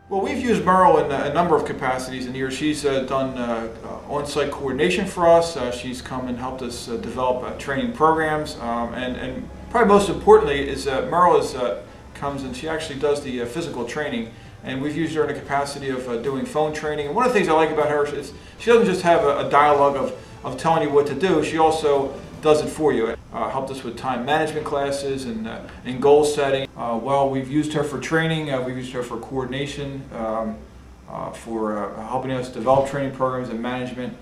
Well, we've used Merle in a number of capacities in here. She's done on-site coordination for us. She's come and helped us develop training programs. And probably most importantly is Merle comes and she actually does the physical training. And we've used her in a capacity of doing phone training. And one of the things I like about her is she doesn't just have a dialogue of telling you what to do. She also does it for you. Helped us with time management classes and goal setting. Well, we've used her for training, we've used her for coordination, for helping us develop training programs and management.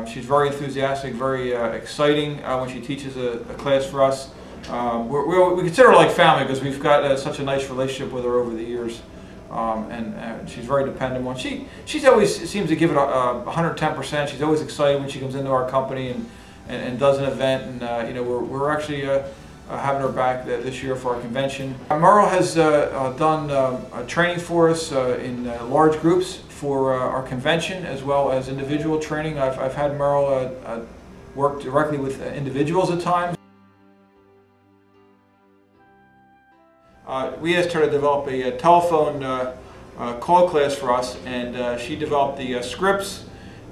She's very enthusiastic, very exciting when she teaches a class for us. We consider her like family because we've got such a nice relationship with her over the years. And she's very dependable. She's always seems to give it 110%. She's always excited when she comes into our company and does an event, and you know, we're actually having her back this year for our convention. Merle has done training for us in large groups for our convention as well as individual training. I've had Merle work directly with individuals at times. We asked her to develop a telephone call class for us, and she developed the scripts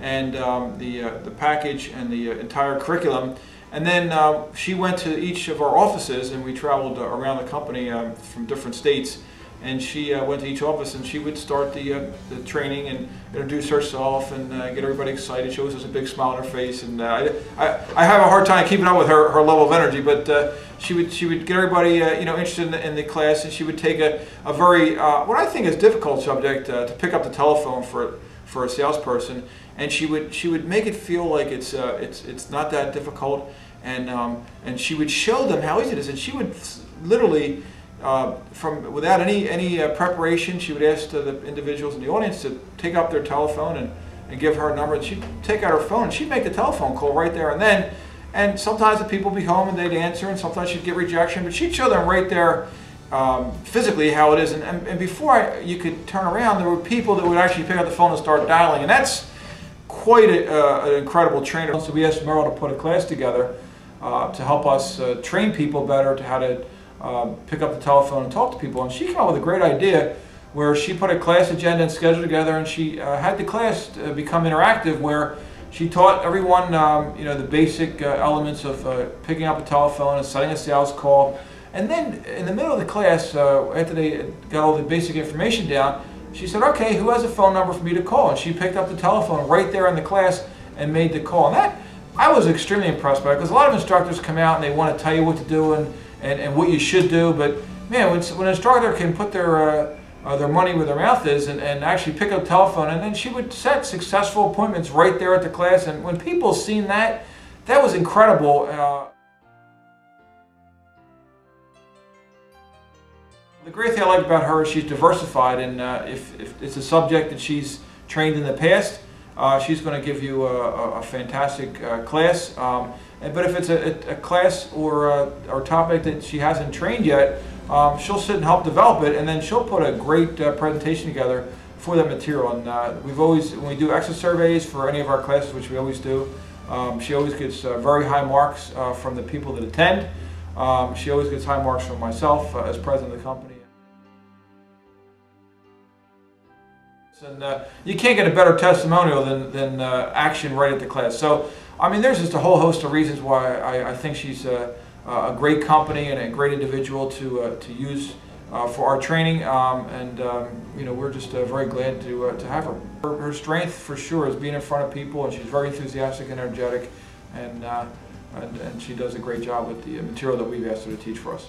and the package and the entire curriculum. And then she went to each of our offices, and we traveled around the company from different states. And she went to each office, and she would start the training and introduce herself and get everybody excited. She always has a big smile on her face, and I have a hard time keeping up with her level of energy. But she would get everybody you know, interested in the class, and she would take a very what I think is difficult subject to pick up the telephone for a salesperson, and she would make it feel like it's not that difficult, and she would show them how easy it is, and she would literally. Without any preparation, she would ask the individuals in the audience to take up their telephone and give her a number, and she'd take out her phone and she'd make the telephone call right there and then. And sometimes the people would be home and they'd answer, and sometimes she'd get rejection, but she'd show them right there physically how it is. And before you could turn around, there were people that would actually pick up the phone and start dialing, and that's quite an incredible trainer. So we asked Merle to put a class together to help us train people better to how to pick up the telephone and talk to people. And she came up with a great idea where she put a class agenda and schedule together, and she had the class become interactive, where she taught everyone you know, the basic elements of picking up a telephone and setting a sales call. And then in the middle of the class, after they got all the basic information down, she said, okay, who has a phone number for me to call? And she picked up the telephone right there in the class and made the call. And that, I was extremely impressed by it, because a lot of instructors come out and they want to tell you what to do and what you should do, but man, when an instructor can put their money where their mouth is and actually pick up the telephone, and then she would set successful appointments right there at the class, and when people seen that, that was incredible. The great thing I like about her is she's diversified, and if it's a subject that she's trained in the past, she's going to give you a fantastic class. But if it's a class or a topic that she hasn't trained yet, she'll sit and help develop it, and then she'll put a great presentation together for that material. And we've always, when we do exit surveys for any of our classes, which we always do, she always gets very high marks from the people that attend. She always gets high marks from myself as president of the company. And you can't get a better testimonial than action right at the class. So, I mean, there's just a whole host of reasons why I think she's a great company and a great individual to use for our training. You know, we're just very glad to have her. Her strength, for sure, is being in front of people, and she's very enthusiastic and energetic, and she does a great job with the material that we've asked her to teach for us.